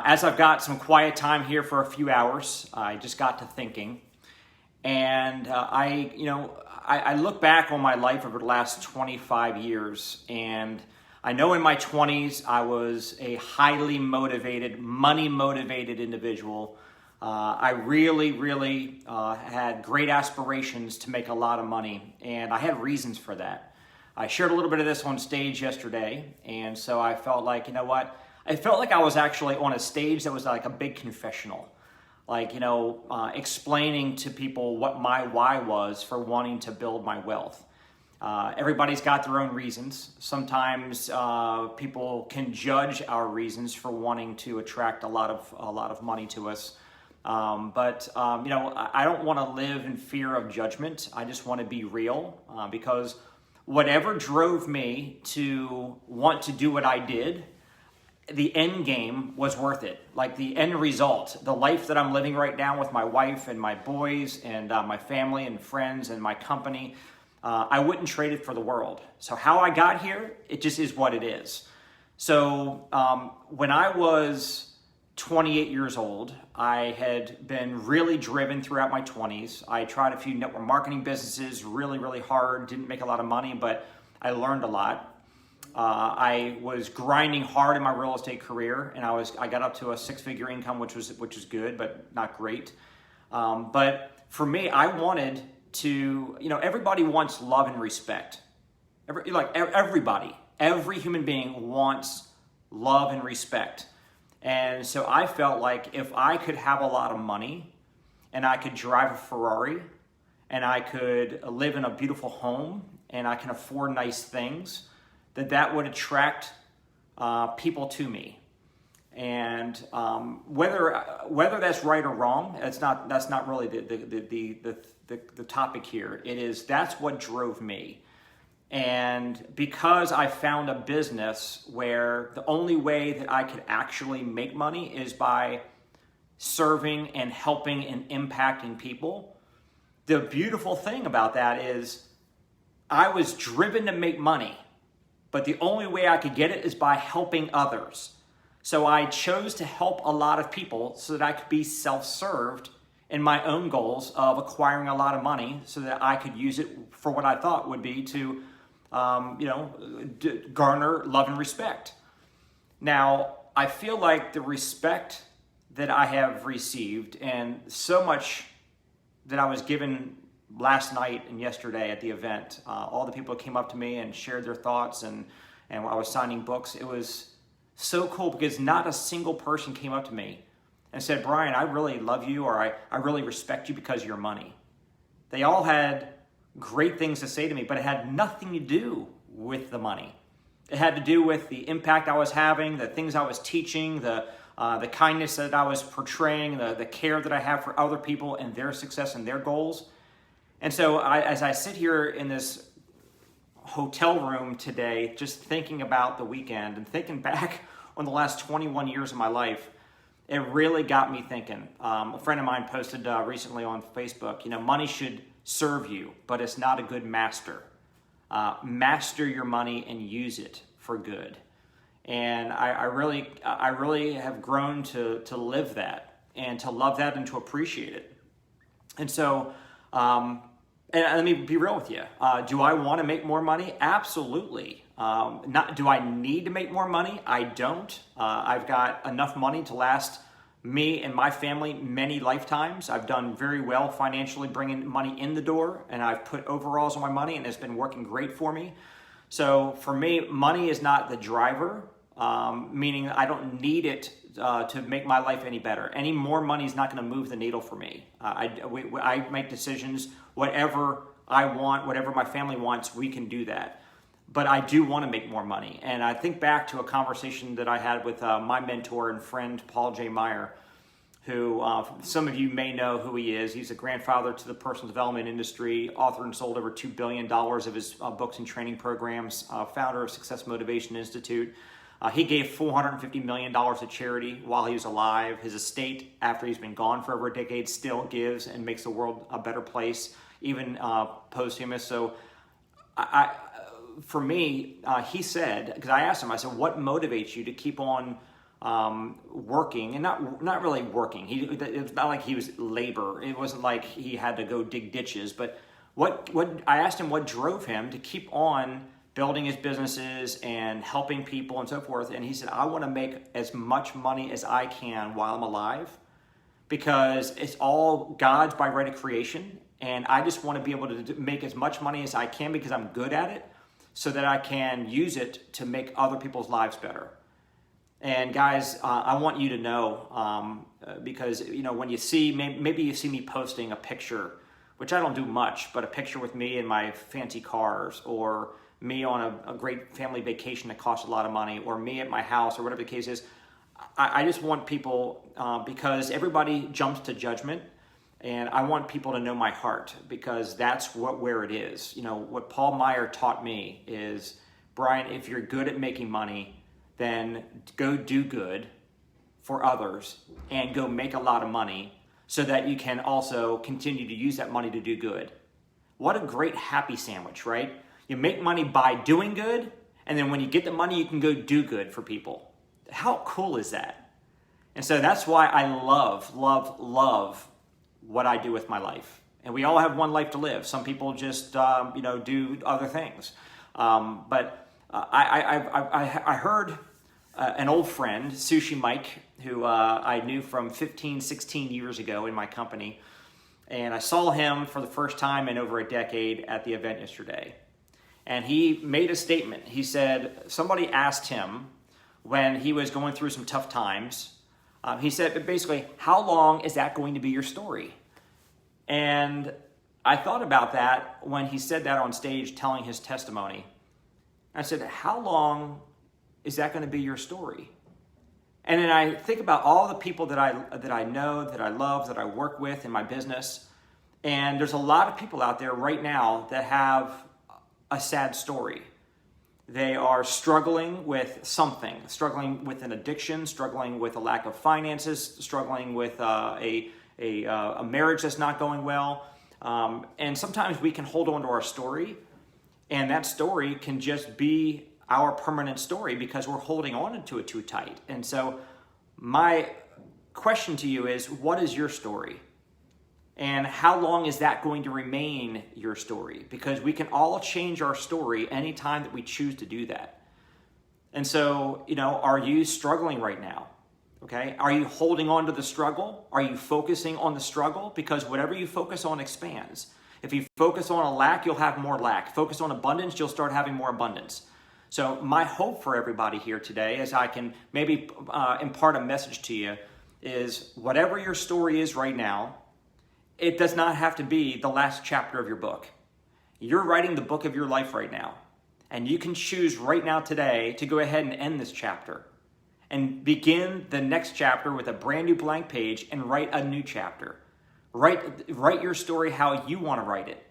As I've got some quiet time here for a few hours, I just got to thinking, and I look back on my life over the last 25 years, and I know in my 20s I was a highly motivated, money-motivated individual. I really had great aspirations to make a lot of money, and I had reasons for that. I shared a little bit of this on stage yesterday, and so I felt like, you know what? I felt like I was actually on a stage that was like a big confessional, explaining to people what my why was for wanting to build my wealth. Everybody's got their own reasons. Sometimes people can judge our reasons for wanting to attract a lot of money to us. I don't want to live in fear of judgment. I just want to be real because whatever drove me to want to do what I did, the end game was worth it. Like the end result, the life that I'm living right now with my wife and my boys and my family and friends and my company, I wouldn't trade it for the world. So how I got here, it just is what it is. So when I was 28 years old, I had been really driven throughout my 20s. I tried a few network marketing businesses really hard, didn't make a lot of money, but I learned a lot. I was grinding hard in my real estate career, and I got up to a six-figure income, which was good, but not great. But for me, I wanted to, everybody wants love and respect. Everybody, every human being wants love and respect. And so I felt like if I could have a lot of money, and I could drive a Ferrari, and I could live in a beautiful home, and I can afford nice things, that would attract people to me. And whether that's right or wrong, that's not really the topic here. That's what drove me. And because I found a business where the only way that I could actually make money is by serving and helping and impacting people, the beautiful thing about that is I was driven to make money. But the only way I could get it is by helping others. So I chose to help a lot of people so that I could be self-served in my own goals of acquiring a lot of money so that I could use it for what I thought would be to, garner love and respect. Now, I feel like the respect that I have received and so much that I was given last night and yesterday at the event, all the people that came up to me and shared their thoughts and I was signing books. It was so cool because not a single person came up to me and said, Brian, I really love you, or I really respect you because of your money. They all had great things to say to me, but it had nothing to do with the money. It had to do with the impact I was having, the things I was teaching, the kindness that I was portraying, the care that I have for other people and their success and their goals. And so as I sit here in this hotel room today, just thinking about the weekend and thinking back on the last 21 years of my life, it really got me thinking. A friend of mine posted recently on Facebook, money should serve you, but it's not a good master. Master your money and use it for good. And I really have grown to live that and to love that and to appreciate it. And so, and let me be real with you. Do I want to make more money? Absolutely. Do I need to make more money? I don't. I've got enough money to last me and my family many lifetimes. I've done very well financially bringing money in the door, and I've put overalls on my money, and it's been working great for me. So for me, money is not the driver, meaning I don't need it to make my life any better. Any more money is not going to move the needle for me. I make decisions, whatever I want, whatever my family wants, we can do that. But I do want to make more money. And I think back to a conversation that I had with my mentor and friend, Paul J. Meyer, who some of you may know who he is. He's a grandfather to the personal development industry, author and sold over $2 billion of his books and training programs, founder of Success Motivation Institute. He gave $450 million to charity while he was alive. His estate, after he's been gone for over a decade, still gives and makes the world a better place, even posthumous. So for me, he said, because I asked him, I said, what motivates you to keep on working, and not really working. It's not like he was labor. It wasn't like he had to go dig ditches. But what I asked him what drove him to keep on building his businesses and helping people and so forth. And he said, I want to make as much money as I can while I'm alive, because it's all God's by right of creation. And I just want to be able to make as much money as I can because I'm good at it, so that I can use it to make other people's lives better. And guys, I want you to know, because when you see, maybe you see me posting a picture, which I don't do much, but a picture with me in my fancy cars, or me on a great family vacation that costs a lot of money, or me at my house, or whatever the case is. I just want people, because everybody jumps to judgment, and I want people to know my heart, because that's where it is. What Paul Meyer taught me is, Brian, if you're good at making money, then go do good for others and go make a lot of money so that you can also continue to use that money to do good. What a great happy sandwich, right? You make money by doing good, and then when you get the money, you can go do good for people. How cool is that? And so that's why I love what I do with my life. And we all have one life to live. Some people just, do other things. But I heard an old friend, Sushi Mike, who I knew from 15, 16 years ago in my company. And I saw him for the first time in over a decade at the event yesterday. And he made a statement. He said, somebody asked him when he was going through some tough times, he said, basically, how long is that going to be your story? And I thought about that when he said that on stage telling his testimony. I said, how long is that going to be your story? And then I think about all the people that I know, that I love, that I work with in my business. And there's a lot of people out there right now that have a sad story. They are struggling with something, struggling with an addiction, struggling with a lack of finances, struggling with a marriage that's not going well. And sometimes we can hold on to our story, and that story can just be our permanent story because we're holding on to it too tight. And so my question to you is, what is your story? And how long is that going to remain your story? Because we can all change our story anytime that we choose to do that. And so, are you struggling right now? Okay. Are you holding on to the struggle? Are you focusing on the struggle? Because whatever you focus on expands. If you focus on a lack, you'll have more lack. Focus on abundance, you'll start having more abundance. So my hope for everybody here today, as I can maybe impart a message to you, is whatever your story is right now, it does not have to be the last chapter of your book. You're writing the book of your life right now. And you can choose right now today to go ahead and end this chapter and begin the next chapter with a brand new blank page and write a new chapter. Write your story how you want to write it.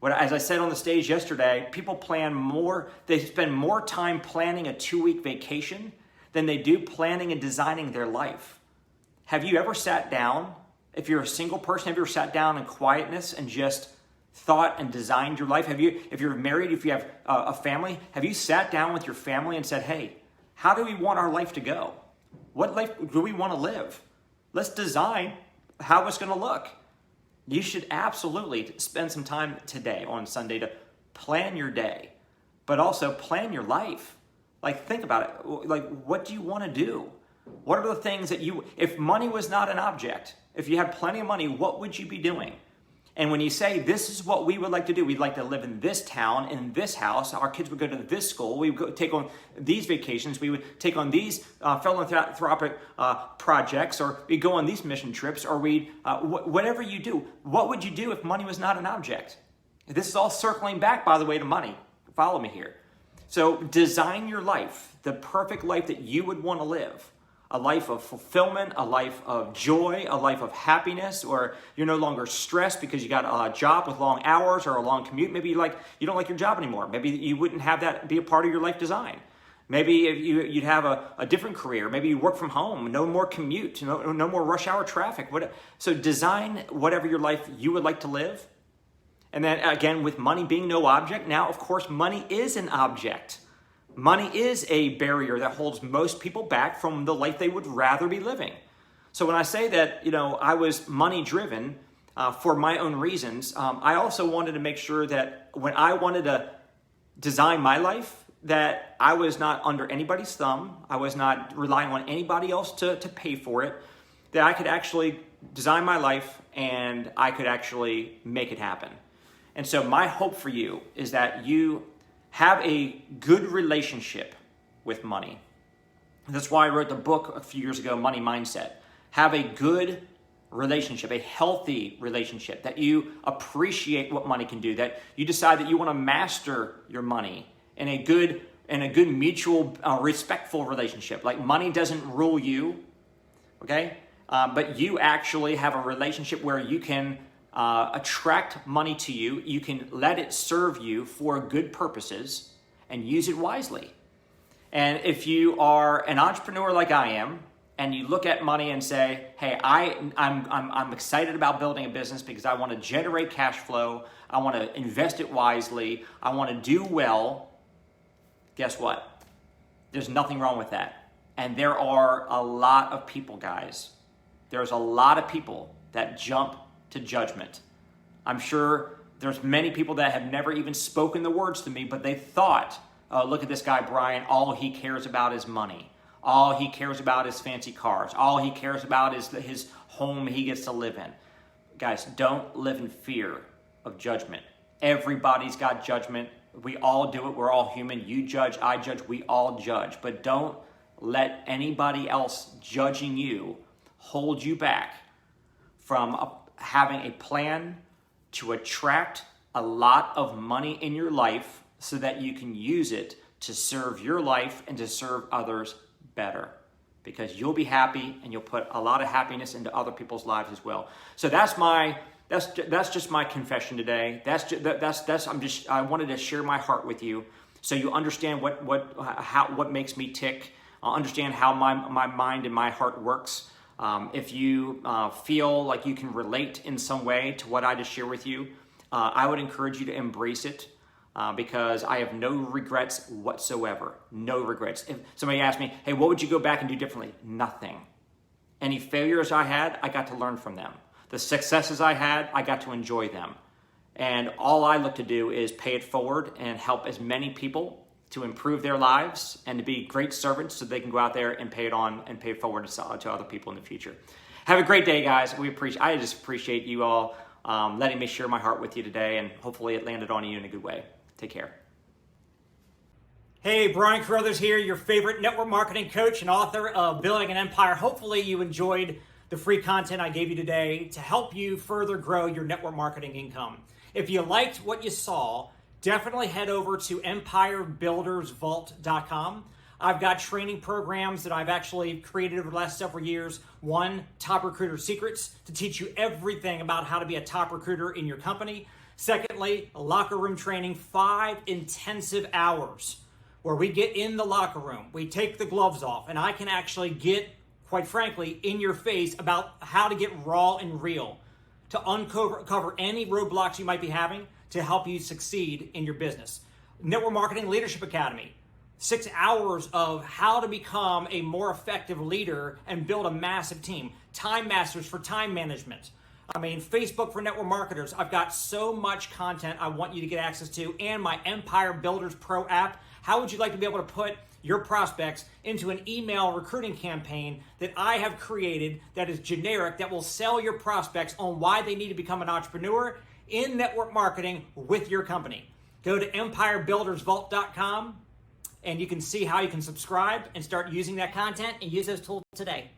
As I said on the stage yesterday, people they spend more time planning a 2-week vacation than they do planning and designing their life. Have you ever sat down, if you're a single person, have you ever sat down in quietness and just thought and designed your life? If you're married, if you have a family, have you sat down with your family and said, hey, how do we want our life to go? What life do we want to live? Let's design how it's going to look. You should absolutely spend some time today on Sunday to plan your day, but also plan your life. Think about it. What do you want to do? What are the things that if money was not an object, if you had plenty of money, what would you be doing? And when you say, this is what we would like to do, we'd like to live in this town, in this house, our kids would go to this school, we would take on these vacations, we would take on these philanthropic projects, or we'd go on these mission trips, or whatever you do, what would you do if money was not an object? This is all circling back, by the way, to money. Follow me here. So design your life, the perfect life that you would want to live. A life of fulfillment, a life of joy, a life of happiness, or you're no longer stressed because you got a job with long hours or a long commute. Maybe you don't like your job anymore. Maybe you wouldn't have that be a part of your life design. Maybe you'd have a different career. Maybe you work from home, no more commute, no more rush hour traffic. So design whatever your life you would like to live. And then again, with money being no object, now of course money is an object. Money is a barrier that holds most people back from the life they would rather be living. So when I say that, I was money driven for my own reasons, I also wanted to make sure that when I wanted to design my life, that I was not under anybody's thumb. I was not relying on anybody else to pay for it, that I could actually design my life and I could actually make it happen. And so my hope for you is that you have a good relationship with money. That's why I wrote the book a few years ago, Money Mindset. Have a good relationship, a healthy relationship, that you appreciate what money can do, that you decide that you want to master your money in a good mutual, respectful relationship. Like money doesn't rule you, okay? But you actually have a relationship where you can attract money to you. You can let it serve you for good purposes and use it wisely. And if you are an entrepreneur like I am, and you look at money and say, hey, I'm excited about building a business because I want to generate cash flow, I want to invest it wisely, I want to do well, guess what? There's nothing wrong with that. And there are a lot of people, guys. There's a lot of people that jump to judgment. I'm sure there's many people that have never even spoken the words to me, but they thought, oh, look at this guy, Brian, all he cares about is money. All he cares about is fancy cars. All he cares about is his home he gets to live in. Guys, don't live in fear of judgment. Everybody's got judgment. We all do it. We're all human. You judge, I judge, we all judge. But don't let anybody else judging you hold you back from having a plan to attract a lot of money in your life so that you can use it to serve your life and to serve others better, because you'll be happy and you'll put a lot of happiness into other people's lives as well. So that's just my confession today. I wanted to share my heart with you so you understand what makes me tick, understand how my mind and my heart works. If you feel like you can relate in some way to what I just shared with you, I would encourage you to embrace it. Because I have no regrets whatsoever. No regrets. If somebody asked me, hey, what would you go back and do differently? Nothing. Any failures I had, I got to learn from them. The successes I had, I got to enjoy them. And all I look to do is pay it forward and help as many people to improve their lives and to be great servants so they can go out there and pay it on and pay it forward to other people in the future. Have a great day, guys. I just appreciate you all letting me share my heart with you today, and hopefully it landed on you in a good way. Take care. Hey, Brian Carruthers here, your favorite network marketing coach and author of Building an Empire. Hopefully you enjoyed the free content I gave you today to help you further grow your network marketing income. If you liked what you saw, definitely head over to empirebuildersvault.com. I've got training programs that I've actually created over the last several years. One, Top Recruiter Secrets, to teach you everything about how to be a top recruiter in your company. Secondly, locker room training, 5 intensive hours where we get in the locker room, we take the gloves off, and I can actually get, quite frankly, in your face about how to get raw and real, to uncover any roadblocks you might be having to help you succeed in your business. Network Marketing Leadership Academy, 6 hours of how to become a more effective leader and build a massive team. Time Masters for time management. Facebook for network marketers. I've got so much content I want you to get access to, and my Empire Builders Pro app. How would you like to be able to put your prospects into an email recruiting campaign that I have created that is generic, that will sell your prospects on why they need to become an entrepreneur in network marketing with your company? Go to empirebuildersvault.com and you can see how you can subscribe and start using that content and use those tools today.